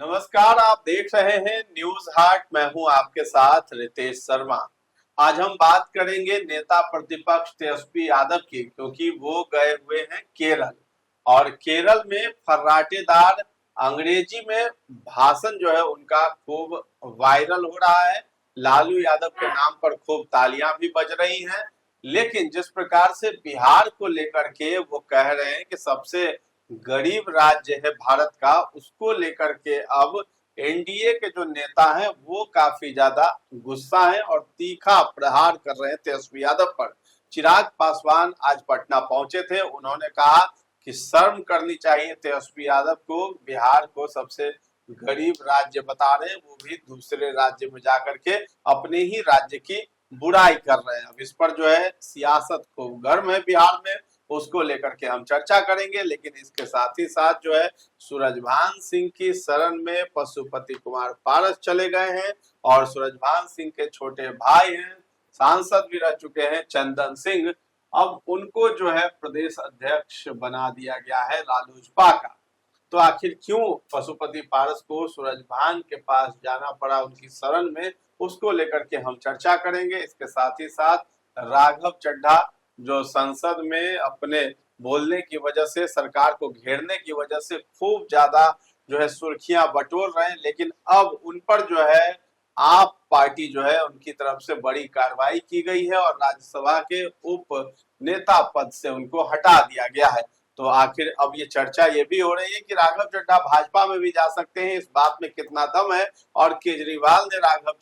नमस्कार, आप देख रहे हैं न्यूज हाट। मैं हूं आपके साथ रितेश शर्मा। आज हम बात करेंगे नेता प्रतिपक्ष तेजस्वी यादव की, क्योंकि वो गए हुए हैं केरल। और केरल में फर्राटेदार अंग्रेजी में भाषण जो है उनका खूब वायरल हो रहा है। लालू यादव के नाम पर खूब तालियां भी बज रही हैं। लेकिन जिस प्रकार से बिहार को लेकर के वो कह रहे हैं कि सबसे गरीब राज्य है भारत का, उसको लेकर के अब एनडीए के जो नेता हैं वो काफी ज्यादा गुस्सा है और तीखा प्रहार कर रहे हैं तेजस्वी यादव पर। चिराग पासवान आज पटना पहुंचे थे। उन्होंने कहा कि शर्म करनी चाहिए तेजस्वी यादव को, बिहार को सबसे गरीब राज्य बता रहे हैं, वो भी दूसरे राज्य में जाकर के अपने ही राज्य की बुराई कर रहे हैं। अब इस पर जो है सियासत खूब गर्म है बिहार में, उसको लेकर के हम चर्चा करेंगे। लेकिन इसके साथ ही साथ जो है सूरजभान सिंह की शरण में पशुपति कुमार पारस चले गए हैं। और सूरजभान सिंह के छोटे भाई हैं, सांसद भी रह चुके हैं, चंदन सिंह। अब उनको जो है प्रदेश अध्यक्ष बना दिया गया है रालोसपा का। तो आखिर क्यों पशुपति पारस को सूरजभान के पास जाना पड़ा उनकी शरण में, उसको लेकर के हम चर्चा करेंगे। इसके साथ ही साथ राघव चड्ढा जो संसद में अपने बोलने की वजह से, सरकार को घेरने की वजह से खूब ज्यादा जो है सुर्खियां बटोर रहे हैं, लेकिन अब उन पर जो है आप पार्टी जो है उनकी तरफ से बड़ी कार्रवाई की गई है और राज्यसभा के उप नेता पद से उनको हटा दिया गया है। तो आखिर अब ये चर्चा ये भी हो रही है कि राघव चड्ढा भाजपा में भी जा सकते हैं, इस बात में कितना दम है और केजरीवाल ने राघव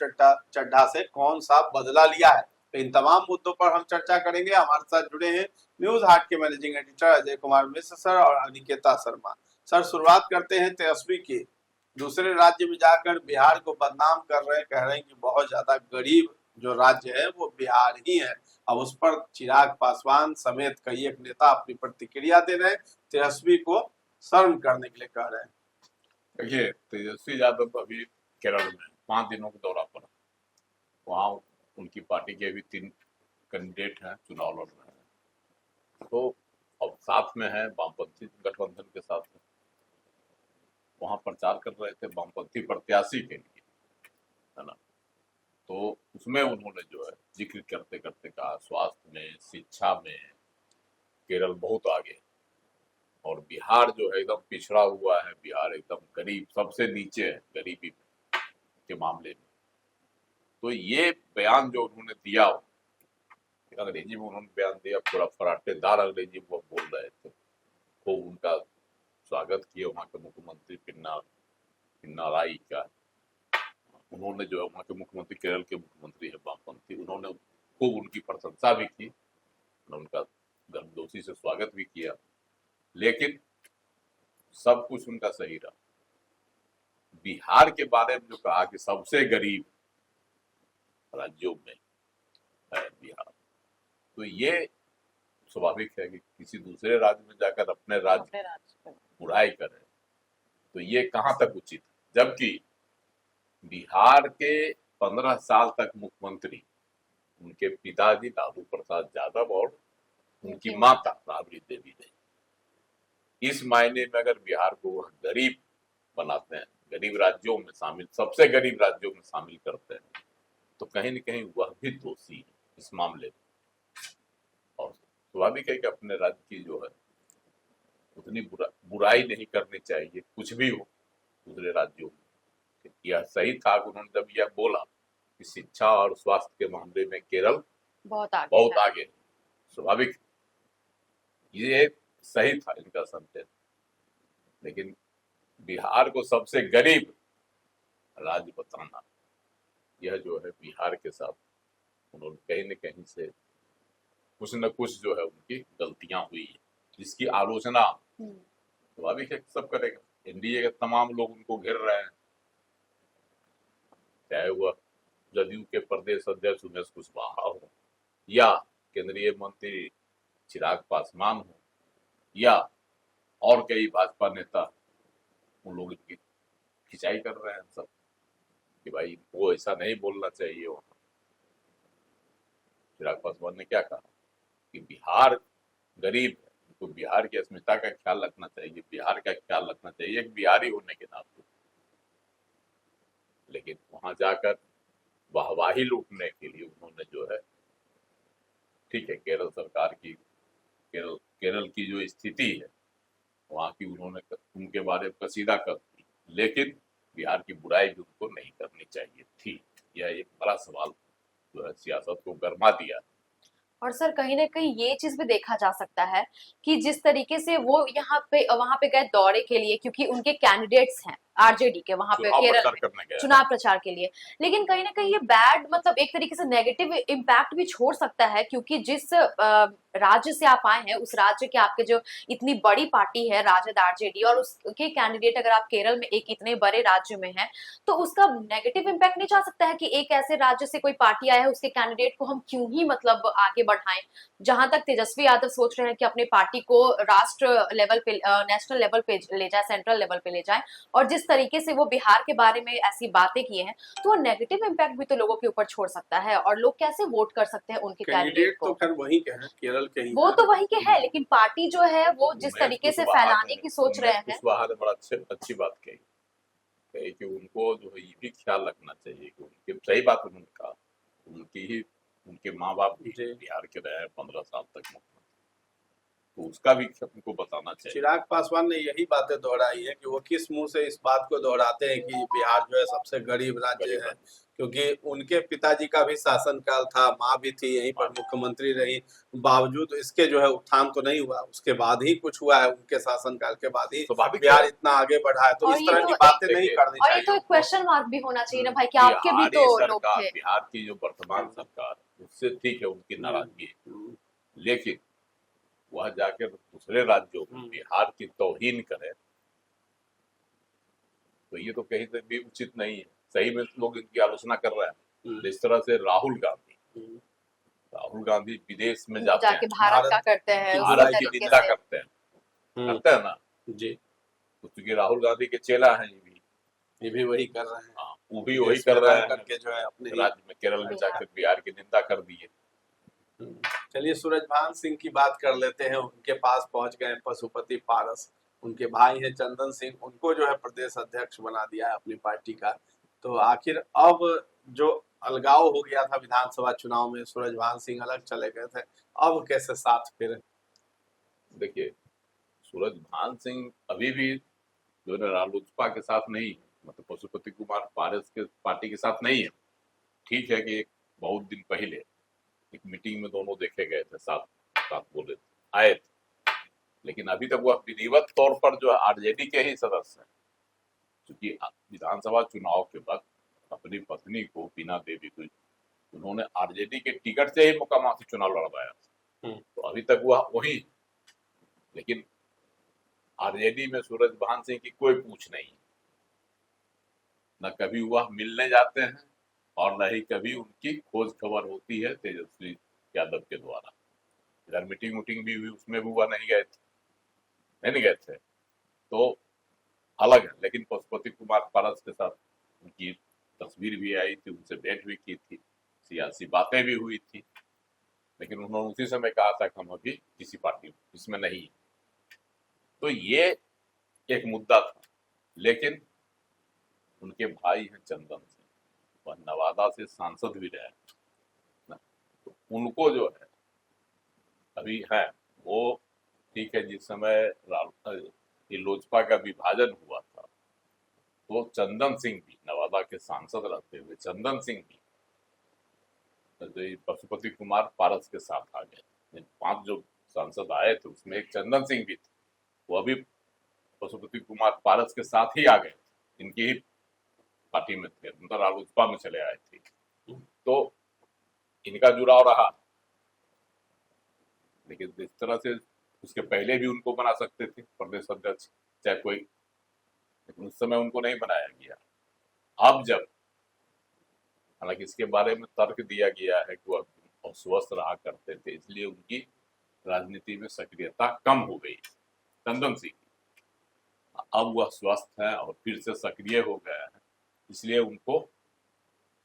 चड्ढा से कौन सा बदला लिया है। तो इन तमाम मुद्दों पर हम चर्चा करेंगे। हमारे साथ जुड़े हैं न्यूज हाट के managing editor Ajay Kumar Mishra sir और अनिकेता शर्मा सर। शुरुआत करते हैं तेजस्वी की। दूसरे राज्य में जाकर बिहार को बदनाम कर रहे हैं, कह रहे हैं कि बहुत ज्यादा गरीब जो राज्य है वो बिहार ही है। अब उस पर चिराग पासवान समेत कई एक नेता अपनी प्रतिक्रिया दे रहे हैं, तेजस्वी को शर्म करने के लिए कह रहे हैं। देखिए, तेजस्वी यादव अभी केरल में 5 दिनों के दौरा पर। वहाँ उनकी पार्टी के भी 3 कैंडिडेट हैं, चुनाव लड़ रहे हैं। तो अब साथ में है वामपंथी गठबंधन के साथ में, वहाँ प्रचार कर रहे थे वामपंथी प्रत्याशी के लिए, है ना। तो उसमें उन्होंने जो है जिक्र करते करते कहा स्वास्थ्य में, शिक्षा में केरल बहुत आगे है और बिहार जो है एकदम पिछड़ा हुआ है। बिहार एकदम गरीब, सबसे नीचे है गरीबी के मामले में। तो ये बयान जो उन्होंने दिया, अंग्रेजी में उन्होंने बयान दिया, पूरा फराटेदार अंग्रेजी वो बोल रहे थे। तो उनका स्वागत किया वहाँ के मुख्यमंत्री पिनाराई का। उन्होंने जो है वहाँ के मुख्यमंत्री, केरल के मुख्यमंत्री है वामपंथी, उन्होंने खूब उनकी प्रशंसा भी की, उनका गर्मजोशी से स्वागत भी किया। लेकिन सब कुछ उनका सही रहा। बिहार के बारे में जो कहा कि सबसे गरीब राज्यों में है बिहार, तो ये स्वाभाविक है कि किसी दूसरे राज्य में जाकर अपने राज्य की बुराई करे, तो ये कहाँ तक उचित है। जबकि बिहार के 15 साल तक मुख्यमंत्री उनके पिताजी लालू प्रसाद यादव और उनकी माता राबड़ी देवी रही। इस मायने में अगर बिहार को वह गरीब बनाते हैं, गरीब राज्यों में शामिल, सबसे गरीब राज्यों में शामिल करते हैं, तो कहीं न कहीं वह भी दोषी है इस मामले में। और स्वाभाविक है कि अपने राज्य की जो है उतनी बुराई नहीं करनी चाहिए, कुछ भी हो दूसरे राज्यों में। यह सही था कि उन्होंने जब यह बोला कि शिक्षा और स्वास्थ्य के मामले में केरल बहुत आगे, स्वाभाविक ये सही था इनका संकेत। लेकिन बिहार को सबसे गरीब राज्य बताना, यह जो है बिहार के साथ उन्होंने कहीं न कहीं से कुछ न कुछ जो है उनकी गलतियां हुई है, जिसकी आलोचना स्वाभाविक है सब करेगा। एनडीए के तमाम लोग उनको घेर रहे हैं, चाहे वह जदयू के प्रदेश अध्यक्ष उमेश कुशवाहा हो या केंद्रीय मंत्री चिराग पासवान हो या और कई भाजपा नेता, उन लोग की खिंचाई कर रहे हैं सब कि भाई वो ऐसा नहीं बोलना चाहिए। वहां चिराग पासवान ने क्या कहा कि बिहार गरीब है, उनको बिहार की अस्मिता का ख्याल रखना चाहिए, बिहार का ख्याल रखना चाहिए एक बिहारी होने के नाते। लेकिन वहां जाकर वाहवाही लूटने के लिए उन्होंने जो है, ठीक है, केरल सरकार की, केरल की जो स्थिति है वहाँ की उन्होंने उनके बारे में कसीदा कर दी, लेकिन बिहार की बुराई भी उनको नहीं करनी चाहिए थी। यह एक बड़ा सवाल जो है सियासत को गरमा दिया। और सर कहीं ना कहीं ये चीज भी देखा जा सकता है कि जिस तरीके से वो यहाँ पे वहां पे गए दौरे के लिए, क्योंकि उनके कैंडिडेट्स हैं आरजेडी के वहां पे चुनाव केरल प्रचार में करने गया है। चुनाव प्रचार के लिए। लेकिन कहीं ना कहीं ये बैड मतलब एक तरीके से नेगेटिव इम्पैक्ट भी छोड़ सकता है, क्योंकि जिस राज्य से आप आए हैं उस राज्य के आपके जो इतनी बड़ी पार्टी है राजद आरजेडी, और उसके कैंडिडेट अगर आप केरल में एक इतने बड़े राज्य में हैं, तो उसका नेगेटिव इम्पैक्ट नहीं जा सकता है कि एक ऐसे राज्य से कोई पार्टी आया है उसके कैंडिडेट को हम क्यों ही मतलब आगे बढ़ाएं। जहां तक तेजस्वी यादव सोच रहे हैं कि अपने पार्टी को राष्ट्र लेवल पे नेशनल लेवल पे ले जाए, सेंट्रल लेवल पे ले जाए, और जिस तरीके से वो बिहार के बारे में ऐसी बातें किए हैं, तो वो नेगेटिव इम्पैक्ट भी तो लोगों के ऊपर छोड़ सकता है, और लोग कैसे वोट कर सकते हैं उनके कैंडिडेट तो को। खैर वही के हैं, केरल के ही वो हैं। तो वही के है, लेकिन पार्टी जो है वो जिस उमेश तरीके से कुशवाहा फैलाने ने की सोच रहे हैं। कुशवाहा ने बड़ा अच्छी बात कही कि उनको जो है ये भी ख्याल रखना चाहिए कि उनके, सही बात उन्होंने कहा, उनके माँ बाप भी जी। बिहार के रहे 15 साल तक मुख्यमंत्री, तो उसका भी उनको बताना चाहिए। चिराग पासवान ने यही बातें दोहराई है कि वो किस मुंह से इस बात को दोहराते हैं कि बिहार जो है सबसे गरीब राज्य है, क्योंकि उनके पिताजी का भी शासनकाल था, माँ भी थी यहीं पर मुख्यमंत्री रही, बावजूद इसके जो है उत्थान तो नहीं हुआ, उसके बाद ही कुछ हुआ है, उनके शासनकाल के बाद ही स्वाभाविक बिहार है। इतना आगे बढ़ा है। तो और इस ये तरह तो की एक- बातें नहीं देखिए, करनी और ये चाहिए तो एक उनको। क्वेश्चन मार्क भी होना चाहिए ना भाई कि आपके भी तो बिहारी लोग सरकार, थे। बिहार की जो वर्तमान सरकार, उससे ठीक है उनकी नाराजगी है, लेकिन वह जाकर दूसरे राज्यों में बिहार की तौहीन करे, तो ये तो कहीं से भी उचित नहीं है। सही में लोग इनकी आलोचना कर रहे हैं। जिस तरह से राहुल गांधी विदेश में जाते जाके हैं, भारत का करते हैं उसी भारत की तरीके निंदा से। करते हैं ना, जी, तो क्योंकि राहुल गांधी के चेला हैं ये भी वही कर रहे हैं। हाँ, वो भी वही विदेश कर में रहे रह हैं करके जो है अपने ही राज्य में, केरल में जाकर बिहार की निंदा कर दी है। चलिए सूरजभान सिंह की बात कर लेते हैं। उनके पास पहुंच गए पशुपति पारस, उनके भाई हैं चंदन सिंह, उनको जो है प्रदेश अध्यक्ष बना दिया है अपनी पार्टी का। तो आखिर अब जो अलगाव हो गया था विधानसभा चुनाव में, सूरजभान सिंह अलग चले गए थे, अब कैसे साथ फिरे? देखिए, सूरजभान सिंह अभी भी जो है रालोसपा के साथ नहीं है, मतलब पशुपति कुमार पारस के पार्टी के साथ नहीं है। ठीक है कि एक बहुत दिन पहले एक मीटिंग में दोनों देखे गए थे, साथ साथ बोले आए थे, लेकिन अभी तक वह विधिवत तौर पर जो आरजेडी के ही सदस्य हैं, क्योंकि विधानसभा चुनाव के वक्त अपनी पत्नी को बीना देवी को उन्होंने आरजेडी के टिकट से ही मुकामा से चुनाव लड़वाया, तो अभी तक वह वही, लेकिन आरजेडी में सूरजभान सिंह की कोई पूछ नहीं, न कभी वह मिलने जाते हैं और न ही कभी उनकी खोज खबर होती है तेजस्वी यादव के द्वारा। इधर मीटिंग भी हुई, उसमें भी वह नहीं गए थे, तो अलग है। लेकिन पशुपति कुमार पारस के साथ उनकी तस्वीर भी आई थी, उनसे भेंट भी की थी, सियासी बातें भी हुई थी, लेकिन उन्होंने उसी समय कहा था कि हम अभी किसी पार्टी इसमें नहीं है। तो ये एक मुद्दा था, लेकिन उनके भाई हैं चंदन सिंह, वह नवादा से सांसद भी रहे, तो उनको जो है अभी है वो, ठीक है, जिस समय लोजपा का विभाजन हुआ था तो चंदन सिंह भी नवादा के सांसद रहते हुए चंदन सिंह भी पशुपति कुमार पारस के साथ आ गए। 5 जो सांसद आए थे उसमें एक चंदन सिंह भी थे, वो अभी पशुपति कुमार पारस के साथ ही आ गए, इनकी ही पार्टी में थे, उनका रालोसपा में चले आए थे, तो इनका जुड़ाव रहा। लेकिन जिस तरह से उसके पहले भी उनको बना सकते थे प्रदेश अध्यक्ष चाहे कोई, लेकिन उस समय उनको नहीं बनाया गया। अब जब, हालांकि इसके बारे में तर्क दिया गया है कि वह अस्वस्थ रहा करते थे, इसलिए उनकी राजनीति में सक्रियता कम हो गई चंदन सिंह, अब वह स्वस्थ है और फिर से सक्रिय हो गया है, इसलिए उनको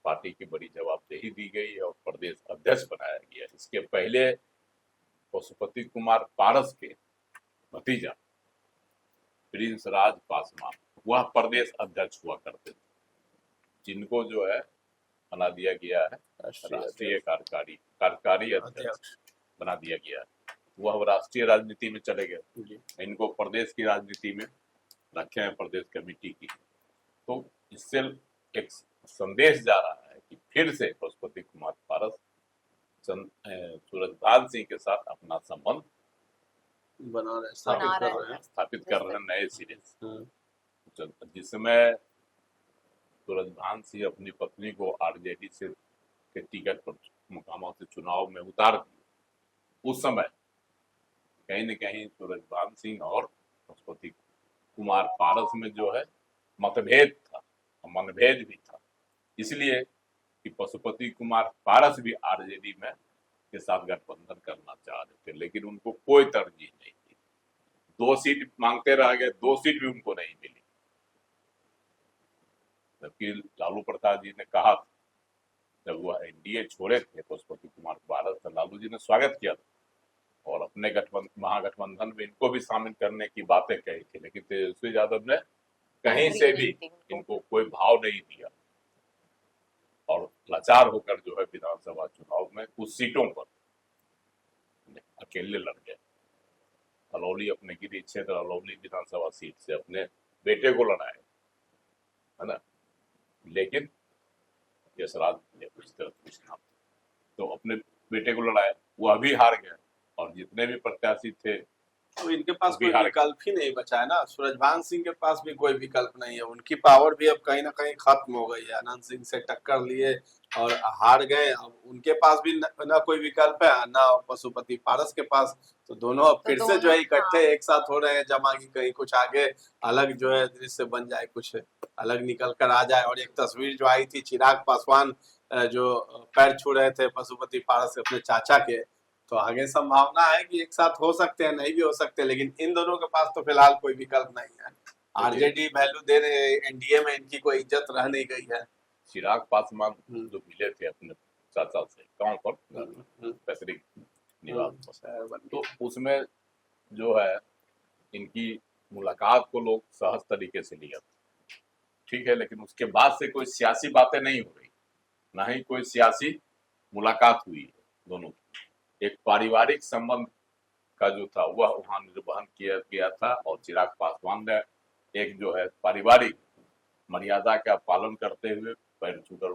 पार्टी की बड़ी जवाबदेही दी गई है और प्रदेश अध्यक्ष बनाया गया। इसके पहले पशुपति कुमार पारस के भतीजा प्रिंस राज पासवान वह प्रदेश अध्यक्ष हुआ करते थे, जिनको जो है बना दिया गया है राष्ट्रीय कार्यकारी अध्यक्ष बना दिया गया है, वो अब राष्ट्रीय राजनीति में चले गए। इनको प्रदेश की राजनीति में रखे हैं, प्रदेश कमेटी की। तो इससे एक संदेश जा रहा है कि फिर से पशुपति कुमार पारस सूरजभान सिंह के साथ अपना संबंध स्थापित कर रहे हैं नए सिरे से। जिस समय सूरजभान सिंह अपनी पत्नी को आरजेडी से के टिकट पर मुकामा से चुनाव में उतार दिए, उस समय कहीं न कहीं सूरजभान सिंह और पशुपति कुमार पारस में जो है मतभेद था, मनभेद भी था। इसलिए कि पशुपति कुमार पारस भी आरजेडी में के साथ गठबंधन करना चाह रहे थे, लेकिन उनको कोई तरजीह नहीं थी। 2 सीट मांगते रह गए, 2 सीट भी उनको नहीं मिली। जबकि लालू प्रसाद जी ने कहा था, जब वह एनडीए छोड़े थे पशुपति कुमार पारस, तो लालू जी ने स्वागत किया था और अपने महागठबंधन में इनको भी शामिल करने की बातें कही थी, लेकिन तेजस्वी यादव ने कहीं से भी इनको कोई भाव नहीं दिया और लाचार होकर जो है विधानसभा चुनाव में कुछ सीटों पर अकेले लड़ गए। अलौली अपने गिरी क्षेत्र अलौली विधानसभा सीट से अपने बेटे को लड़ाए, है ना, लेकिन यशराज ने उस तरह कुछ ना, तो अपने बेटे को लड़ाया, वह भी हार गया और जितने भी प्रत्याशी थे तो इनके पास कोई विकल्प ही नहीं बचा है ना। सूरजभान सिंह के पास भी कोई विकल्प नहीं है, उनकी पावर भी अब कहीं ना कहीं खत्म हो गई है। अनंत सिंह से टक्कर लिए और हार गए, अब उनके पास भी ना कोई विकल्प है ना पशुपति पारस के पास। तो दोनों अब फिर से जो है इकट्ठे एक साथ हो रहे हैं, जमा की कहीं कुछ आगे अलग जो है दृश्य बन जाए, कुछ अलग निकल कर आ जाए। और एक तस्वीर जो आई थी चिराग पासवान जो पैर छू रहे थे पशुपति पारस अपने चाचा के, तो आगे संभावना है कि एक साथ हो सकते हैं, नहीं भी हो सकते, लेकिन इन दोनों के पास तो फिलहाल कोई विकल्प नहीं है। आरजेडी वैल्यू दे रहे हैं, एनडीए में इनकी कोई इज्जत रह नहीं गई है। चिराग पासवान जो मिले थे अपने चाचा से गांव पर पैतृक निवास पर, तो उसमें जो है इनकी मुलाकात को लोग सहज तरीके से लिया, ठीक है, लेकिन उसके बाद से कोई सियासी बातें नहीं हो रही, ना ही कोई सियासी मुलाकात हुई है दोनों की। एक पारिवारिक संबंध का जो था वह वहां निर्वहन किया गया था और चिराग पासवान ने एक जो है पारिवारिक मर्यादा का पालन करते हुए पैर छूकर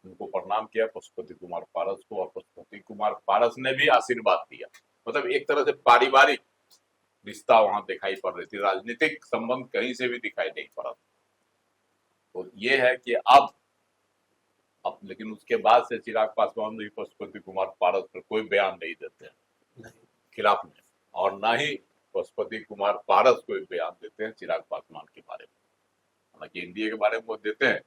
उनको प्रणाम किया पशुपति कुमार पारस को, और पशुपति कुमार पारस ने भी आशीर्वाद दिया। मतलब एक तरह से पारिवारिक रिश्ता वहां दिखाई पड़ रही थी, राजनीतिक संबंध कहीं से भी दिखाई नहीं पड़ा। तो ये है कि अब लेकिन उसके बाद से चिराग पासवान भी पशुपति कुमार पारस पर कोई बयान नहीं देते हैं खिलाफ में, और ना ही पशुपति कुमार पारस कोई बयान देते हैं चिराग पासवान के बारे में। हालांकि एनडीए के बारे में वो देते हैं,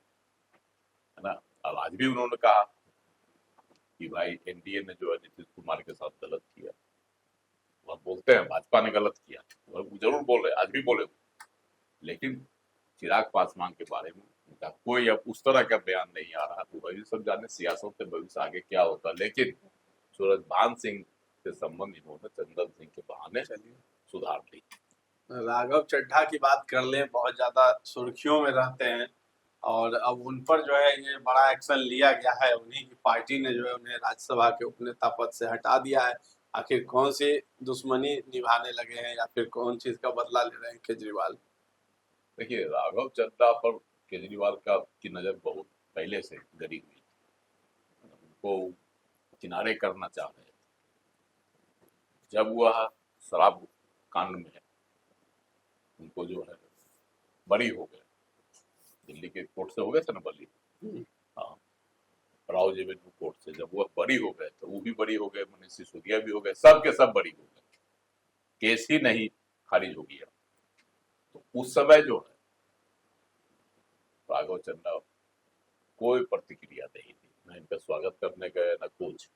है ना। अब आज भी उन्होंने कहा कि भाई एनडीए ने जो है नीतीश कुमार के साथ गलत किया। वह बोलते हैं भाजपा ने गलत किया, वह जरूर बोल रहे, आज भी बोले, लेकिन चिराग पासवान के बारे में उनका कोई अब उस तरह का बयान नहीं आ रहा। तो वही सब जाने सियासत से भविष्य आगे क्या होता, लेकिन सूरजभान सिंह से संबंध इन्होंने चंदन सिंह के बहाने सुधार ली। राघव चड्ढा की बात कर लें, बहुत ज्यादा सुर्खियों में रहते हैं और अब उन पर जो है ये बड़ा एक्शन लिया गया है। उन्हीं की पार्टी ने जो है उन्हें राज्यसभा के उपनेता पद से हटा दिया है। आखिर कौन सी दुश्मनी निभाने लगे हैं या फिर कौन चीज का बदला ले रहे हैं केजरीवाल? देखिए, राघव चड्ढा पर केजरीवाल की नजर बहुत पहले से गड़ी हुई, उनको किनारे करना चाह रहे थे। जब वह शराब कांड में उनको जो है बरी हो गए, दिल्ली के कोर्ट से हो गए थे ना बरी, हाँ, राव जेवेन्यू कोर्ट से जब वह बरी हो गए तो वो भी बरी हो गए, मनीष सिसोदिया भी हो गए, सब के सब बरी हो गए, केस ही नहीं खारिज हो गया। तो उस समय जो है राघव चड्ढा कोई प्रतिक्रिया नहीं दी, न इनका स्वागत करने गए न कुछ।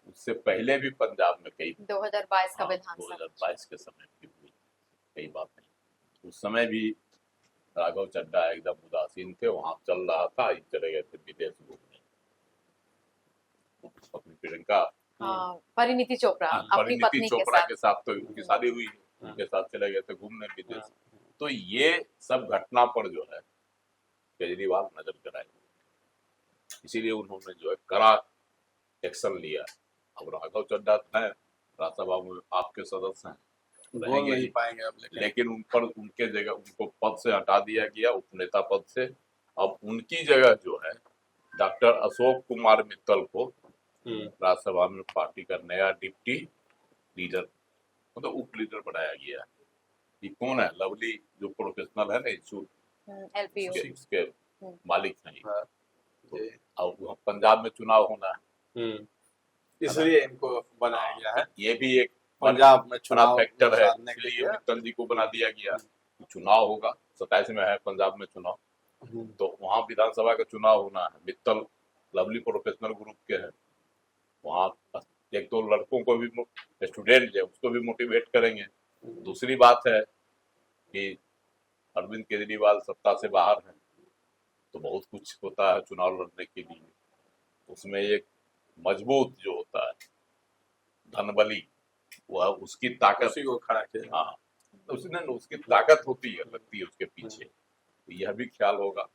उससे पहले भी पंजाब में कई 2022 का विधानसभा 2022 के समय भी हुई कई बातें, उस समय भी राघव चड्ढा एकदम उदासीन थे, वहां चल रहा था, चले गए थे विदेश घूमने। अपनी प्रियंका परिणीति चोपड़ा अपनी पत्नी के साथ तो उनकी शादी हुई, उनके साथ चले गए थे घूमने विदेश। तो ये सब घटना पर जो है केजरीवाल नजर कराए, इसीलिए उन्होंने जो है कड़ा एक्शन लिया। अब राघव चड्ढा है राज्यसभा में आपके सदस्य हैं, बोल रहेंगे नहीं ही, पाएंगे अब, लेकिन उन पर उनके जगह उनको पद से हटा दिया गया, उपनेता पद से। अब उनकी जगह जो है डॉक्टर अशोक कुमार मित्तल को राज्यसभा में पार्टी का नया डिप्टी लीडर मतलब उप लीडर बनाया गया है। ये कौन है? लवली जो प्रोफेशनल है ना इंस्टीट्यूट एलपीयू उसके मालिक हैं। हाँ, तो अब वहाँ पंजाब में चुनाव होना है, इसलिए इनको बनाया गया है। ये भी एक पंजाब में बड़ा चुनाव फैक्टर है, साधने के इसलिए लिए मित्तल जी को बना दिया गया। चुनाव होगा 27 में है पंजाब में चुनाव, तो वहाँ विधानसभा का चुनाव होना है। मित्तल लवली प्रोफेशनल ग्रुप के हैं, वहाँ एक तो लड़कों को भी स्टूडेंट है उसको भी मोटिवेट करेंगे। दूसरी बात है कि अरविंद केजरीवाल सत्ता से बाहर हैं, तो बहुत कुछ होता है चुनाव लड़ने के लिए। उसमें एक मजबूत जो होता है धनबली, वह उसकी ताकत उसी को खड़ा किया। हाँ, उसने उसकी ताकत होती है, लगती है उसके पीछे, तो यह भी ख्याल होगा,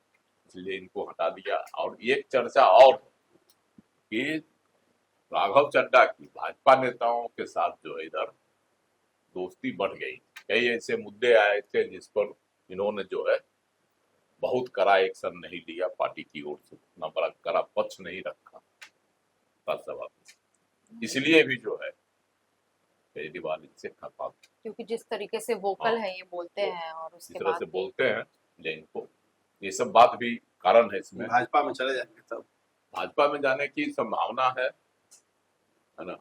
इसलिए इनको हटा दिया। और एक चर्चा और कि राघव चड्ढा की भाजपा नेताओं के साथ जो है इधर दोस्ती बढ़ गई। कई ऐसे मुद्दे आए थे जिस पर इन्होंने जो है बहुत कड़ा एक्शन नहीं लिया, पार्टी की ओर से उतना बड़ा कड़ा पक्ष नहीं रखा राज्यसभा में, इसलिए भी जो है केजरीवाल इनसे खफा, क्योंकि जिस तरीके से वोकल है ये बोलते हैं और इस उसके तरह बाद से भी बोलते हैं जो इनको ये सब बात भी कारण है इसमें। भाजपा में चले जाएंगे तब, भाजपा में जाने की संभावना है ना।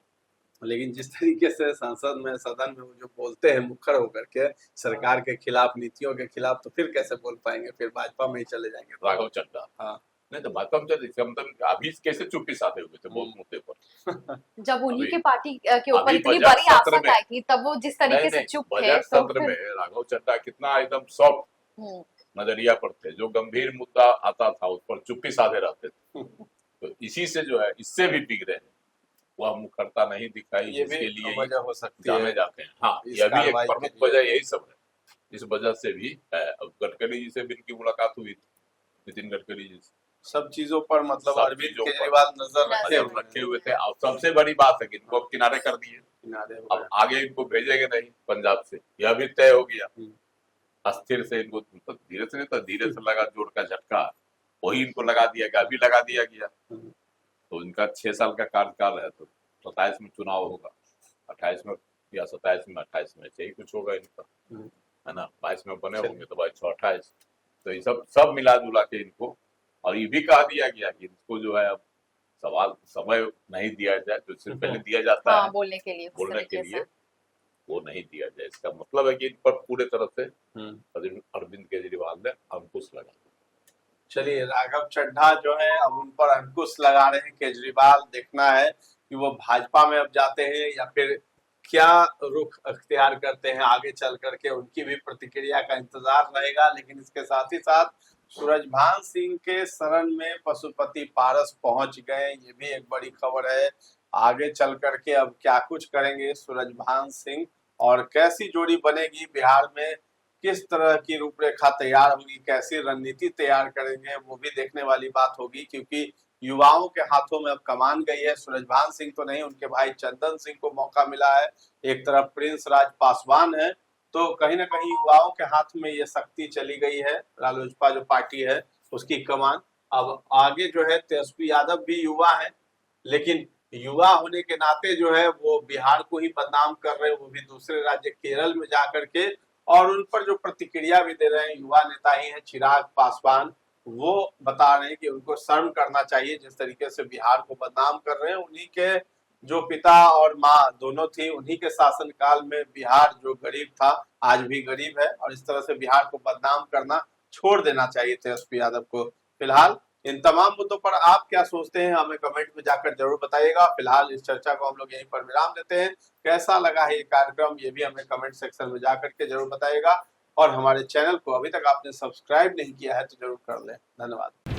लेकिन जिस तरीके से संसद में सदन में वो जो बोलते हैं मुखर होकर के सरकार के खिलाफ, नीतियों के खिलाफ, तो फिर कैसे बोल पाएंगे? फिर भाजपा में ही चले जाएंगे राघव चड्ढा हाँ। नहीं तो भाजपा में चले, इसका मतलब अभी कैसे चुप्पी साधे हुए थे बहुत मुद्दे पर। जब उन्हीं अभी- के पार्टी के ऊपर अभी इतनी बजट बड़ी सत्र आफत में- आई थी तब वो जिस तरीके से चुप थे बजट तो सत्र फिर में राघव चड्ढा कितना एकदम सॉफ्ट नजरिया पर थे, जो गंभीर मुद्दा आता था उस पर चुप्पी साधे रहते थे। तो इसी से जो है इससे भी बिगड़े हैं, वह मुखरता नहीं दिखाई, ये जिसके भी लिए वजह हो सकती जाने है। जाते हैं। हाँ, इस यह भी एक कार्रवाई के प्रमुख लिए। वजह यही सब है, इस वजह से भी है। अब गडकरी जी से भी इनकी मुलाकात हुई थी, नितिन गडकरी जी से, सब चीजों पर मतलब सब अरविंद चीजों पर केजरीवाल नजर रखे नजर हुए रखे हुए थे। और सबसे बड़ी बात है कि इनको अब किनारे कर दिए, किनारे हो अब आगे इनको भेजेंगे नहीं पंजाब से, यह भी तय हो गया। हम्म। अस्थिर से इनको तो धीरे से नहीं तो धीरे से लगा जोर का झटका, वही इनको लगा दिया गया, अभी लगा दिया गया। हम्म। तो इनका 6 साल का कार्यकाल है, तो 27 में चुनाव होगा, 28 में या 27 में 28 में से ही कुछ होगा इनका, हम्म। है ना। 22 में बने होंगे तो 22 28, तो ये सब मिला जुला के इनको। और ये भी कहा दिया गया कि इनको जो है अब सवाल समय नहीं दिया जाए, जो इससे पहले दिया जाता हाँ है बोलने के लिए बोलने के लिए, वो नहीं दिया जाए। इसका मतलब है कि इन पर पूरे तरह से अरविंद केजरीवाल ने अंकुश लगा। चलिए, राघव चड्ढा जो है अब उन पर अंकुश लगा रहे हैं केजरीवाल। देखना है कि वो भाजपा में अब जाते हैं या फिर क्या रुख अख्तियार करते हैं आगे चल करके, उनकी भी प्रतिक्रिया का इंतजार रहेगा। लेकिन इसके साथ ही साथ सूरजभान सिंह के शरण में पशुपति पारस पहुंच गए, ये भी एक बड़ी खबर है। आगे चल करके अब क्या कुछ करेंगे सूरजभान सिंह और कैसी जोड़ी बनेगी बिहार में, किस तरह की रूपरेखा तैयार होगी, कैसी रणनीति तैयार करेंगे, वो भी देखने वाली बात होगी। क्योंकि युवाओं के हाथों में अब कमान गई है। सूरजभान सिंह तो नहीं, उनके भाई चंदन सिंह को मौका मिला है। एक तरफ प्रिंस राज पासवान है, तो कहीं ना कहीं युवाओं के हाथ में ये शक्ति चली गई है। रालोसपा जो पार्टी है उसकी कमान अब आगे जो है, तेजस्वी यादव भी युवा है, लेकिन युवा होने के नाते जो है वो बिहार को ही बदनाम कर रहे हैं, वो भी दूसरे राज्य केरल में जाकर के। और उन पर जो प्रतिक्रिया भी दे रहे हैं युवा नेता ही हैं चिराग पासवान, वो बता रहे हैं कि उनको शर्म करना चाहिए जिस तरीके से बिहार को बदनाम कर रहे हैं। उन्हीं के जो पिता और माँ दोनों थी, उन्हीं के शासनकाल में बिहार जो गरीब था आज भी गरीब है, और इस तरह से बिहार को बदनाम करना छोड़ देना चाहिए तेजस्वी यादव को। फिलहाल इन तमाम मुद्दों पर आप क्या सोचते हैं हमें कमेंट में जाकर जरूर बताइएगा। फिलहाल इस चर्चा को हम लोग यहीं पर विराम देते हैं। कैसा लगा है ये कार्यक्रम, ये भी हमें कमेंट सेक्शन में जाकर के जरूर बताइएगा। और हमारे चैनल को अभी तक आपने सब्सक्राइब नहीं किया है तो जरूर कर लें। धन्यवाद।